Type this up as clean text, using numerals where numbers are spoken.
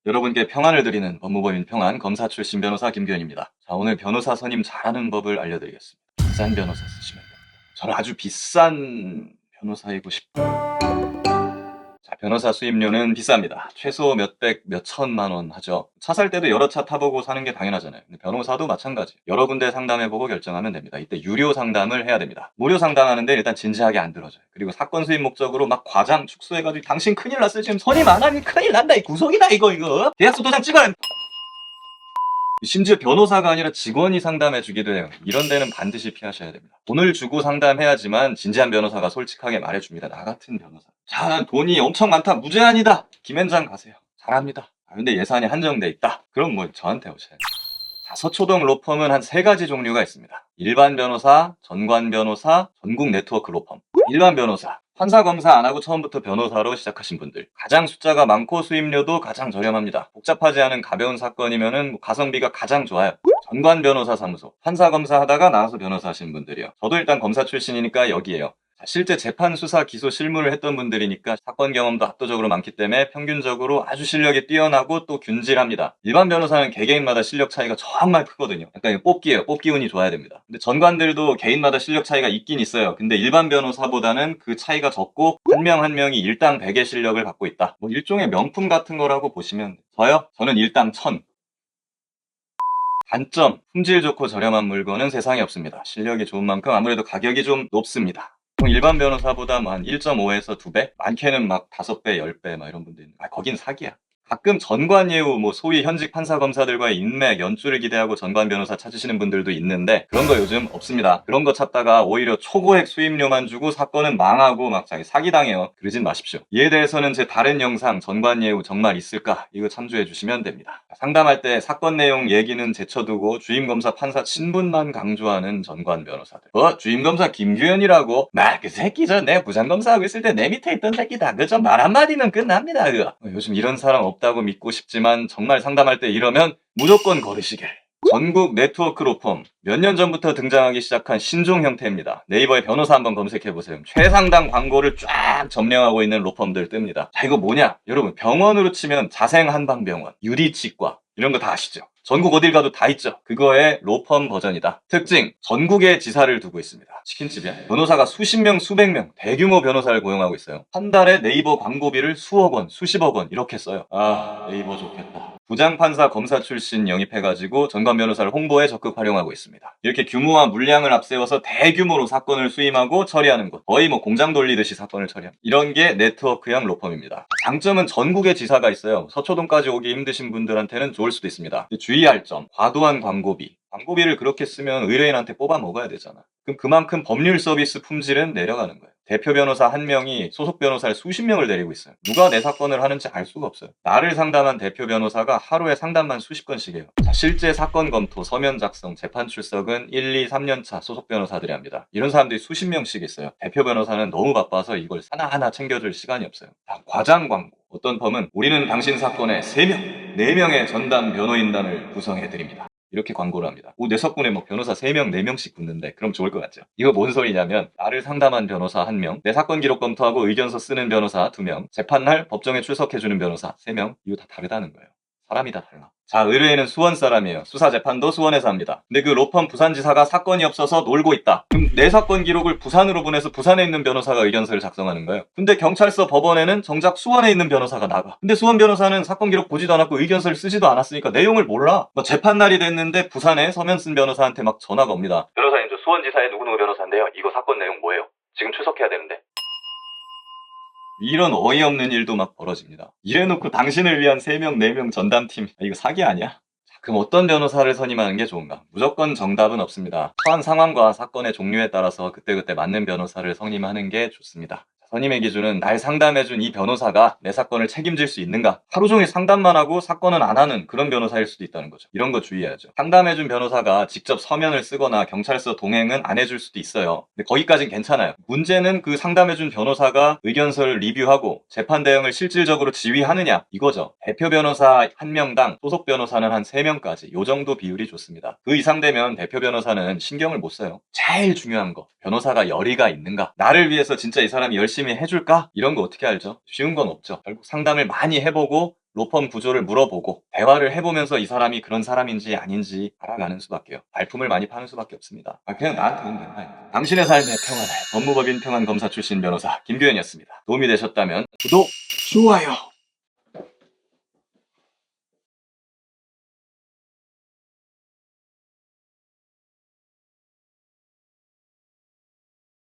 여러분께 평안을 드리는 법무법인 평안 검사 출신 변호사 김규현입니다. 자, 오늘 변호사 선임 잘하는 법을 알려드리겠습니다. 비싼 변호사 쓰시면 됩니다. 저는 아주 비싼 변호사이고 싶어요. 자, 변호사 수임료는 비쌉니다. 최소 몇백, 몇천만 원 하죠. 차 살 때도 여러 차 타보고 사는 게 당연하잖아요. 근데 변호사도 마찬가지. 여러 군데 상담해보고 결정하면 됩니다. 이때 유료 상담을 해야 됩니다. 무료 상담하는데 일단 진지하게 안 들어줘요. 그리고 사건 수임 목적으로 막 과장 축소해가지고 당신 큰일 났어요. 지금 선임 안 하면 큰일 난다. 이 구속이다 이거. 계약서 도장 찍어야 심지어 변호사가 아니라 직원이 상담해주기도 해요. 이런 데는 반드시 피하셔야 됩니다. 돈을 주고 상담해야지만 진지한 변호사가 솔직하게 말해줍니다. 나 같은 변호사. 자, 돈이 엄청 많다. 무제한이다. 김현장 가세요. 잘합니다. 근데 예산이 한정돼 있다. 그럼 뭐 저한테 오셔야 돼요. 자, 서초동 로펌은 한 3가지 종류가 있습니다. 일반 변호사, 전관 변호사, 전국 네트워크 로펌. 일반 변호사. 판사 검사 안 하고 처음부터 변호사로 시작하신 분들. 가장 숫자가 많고 수임료도 가장 저렴합니다. 복잡하지 않은 가벼운 사건이면은 가성비가 가장 좋아요. 전관 변호사 사무소. 판사 검사 하다가 나와서 변호사 하신 분들이요. 저도 일단 검사 출신이니까 여기에요. 실제 재판 수사 기소 실무를 했던 분들이니까 사건 경험도 압도적으로 많기 때문에 평균적으로 아주 실력이 뛰어나고 또 균질합니다. 일반 변호사는 개개인마다 실력 차이가 정말 크거든요. 약간 뽑기예요. 뽑기 운이 좋아야 됩니다. 근데 전관들도 개인마다 실력 차이가 있긴 있어요. 근데 일반 변호사보다는 그 차이가 적고 한 명 한 명이 일당 100의 실력을 갖고 있다. 뭐 일종의 명품 같은 거라고 보시면 돼요. 저는 일당 1000. 단점, 품질 좋고 저렴한 물건은 세상에 없습니다. 실력이 좋은 만큼 아무래도 가격이 좀 높습니다. 일반 변호사보다 한 1.5에서 2배? 많게는 막 5배, 10배 막 이런 분들 있는. 거긴 사기야. 가끔 전관 예우, 소위 현직 판사 검사들과의 인맥, 연줄을 기대하고 전관 변호사 찾으시는 분들도 있는데 그런 거 요즘 없습니다. 그런 거 찾다가 오히려 초고액 수임료만 주고 사건은 망하고 막 자기 사기당해요. 그러진 마십시오. 이에 대해서는 제 다른 영상 전관 예우 정말 있을까? 이거 참조해 주시면 됩니다. 상담할 때 사건 내용 얘기는 제쳐두고 주임검사 판사 친분만 강조하는 전관 변호사들. 주임검사 김규현이라고? 그 새끼 내 부장검사하고 있을 때 내 밑에 있던 새끼다. 그저 말 한마디면 끝납니다. 그거. 요즘 이런 사람 없다고 믿고 싶지만 정말 상담할 때 이러면 무조건 걸으시길. 전국 네트워크 로펌. 몇 년 전부터 등장하기 시작한 신종 형태입니다. 네이버에 변호사 한번 검색해보세요. 최상당 광고를 쫙 점령하고 있는 로펌들 뜹니다. 자, 이거 뭐냐? 여러분, 병원으로 치면 자생한방병원, 유디치과 이런 거 다 아시죠? 전국 어딜 가도 다 있죠. 그거의 로펌 버전이다. 특징, 전국에 지사를 두고 있습니다. 치킨집이야. 변호사가 수십 명, 수백 명, 대규모 변호사를 고용하고 있어요. 한 달에 네이버 광고비를 수억 원, 수십억 원 이렇게 써요. 네이버 좋겠다. 부장판사 검사 출신 영입해가지고 전관 변호사를 홍보에 적극 활용하고 있습니다. 이렇게 규모와 물량을 앞세워서 대규모로 사건을 수임하고 처리하는 것. 거의 공장 돌리듯이 사건을 처리합니다. 이런 게 네트워크형 로펌입니다. 장점은 전국에 지사가 있어요. 서초동까지 오기 힘드신 분들한테는 좋을 수도 있습니다. 주의할 점, 과도한 광고비. 광고비를 그렇게 쓰면 의뢰인한테 뽑아 먹어야 되잖아. 그럼 그만큼 법률 서비스 품질은 내려가는 거예요. 대표 변호사 한 명이 소속 변호사를 수십 명을 데리고 있어요. 누가 내 사건을 하는지 알 수가 없어요. 나를 상담한 대표 변호사가 하루에 상담만 수십 건씩 해요. 실제 사건 검토, 서면 작성, 재판 출석은 1, 2, 3년 차 소속 변호사들이 합니다. 이런 사람들이 수십 명씩 있어요. 대표 변호사는 너무 바빠서 이걸 하나하나 챙겨줄 시간이 없어요. 과장 광고. 어떤 펌은 우리는 당신 사건에 3명, 4명의 전담 변호인단을 구성해드립니다. 이렇게 광고를 합니다. 내 사건에 변호사 3명, 4명씩 붙는데 그럼 좋을 것 같죠? 이거 뭔 소리냐면 나를 상담한 변호사 1명, 내 사건 기록 검토하고 의견서 쓰는 변호사 2명, 재판날 법정에 출석해주는 변호사 3명, 이거 다 다르다는 거예요. 사람이 다 달라. 자, 의뢰인은 수원 사람이에요. 수사 재판도 수원에서 합니다. 근데 그 로펌 부산지사가 사건이 없어서 놀고 있다. 그럼 내 사건 기록을 부산으로 보내서 부산에 있는 변호사가 의견서를 작성하는 거예요. 근데 경찰서 법원에는 정작 수원에 있는 변호사가 나가. 근데 수원 변호사는 사건 기록 보지도 않았고 의견서를 쓰지도 않았으니까 내용을 몰라. 재판날이 됐는데 부산에 서면 쓴 변호사한테 막 전화가 옵니다. 변호사님, 저 수원지사의 누구누구 변호사인데요. 이거 사건 내용 뭐예요? 지금 출석해야 되는데. 이런 어이없는 일도 막 벌어집니다. 이래놓고 당신을 위한 3명, 4명 전담팀. 이거 사기 아니야? 그럼 어떤 변호사를 선임하는 게 좋은가? 무조건 정답은 없습니다. 처한 상황과 사건의 종류에 따라서 그때그때 맞는 변호사를 선임하는 게 좋습니다. 선임의 기준은 날 상담해준 이 변호사가 내 사건을 책임질 수 있는가? 하루 종일 상담만 하고 사건은 안 하는 그런 변호사일 수도 있다는 거죠. 이런 거 주의해야죠. 상담해준 변호사가 직접 서면을 쓰거나 경찰서 동행은 안 해줄 수도 있어요. 근데 거기까진 괜찮아요. 문제는 그 상담해준 변호사가 의견서를 리뷰하고 재판 대응을 실질적으로 지휘하느냐 이거죠. 대표 변호사 1명당 소속 변호사는 한 3명까지 요 정도 비율이 좋습니다. 그 이상 되면 대표 변호사는 신경을 못 써요. 제일 중요한 거, 변호사가 열의가 있는가? 나를 위해서 진짜 이 사람이 열심히 해줄까? 이런 거 어떻게 알죠? 쉬운 건 없죠. 결국 상담을 많이 해보고 로펌 구조를 물어보고 대화를 해보면서 이 사람이 그런 사람인지 아닌지 알아가는 수밖에요. 발품을 많이 파는 수밖에 없습니다. 그냥 나한테 오면 된다. 당신의 삶의 평안을 법무법인 평안검사 출신 변호사 김규현이었습니다. 도움이 되셨다면 구독, 좋아요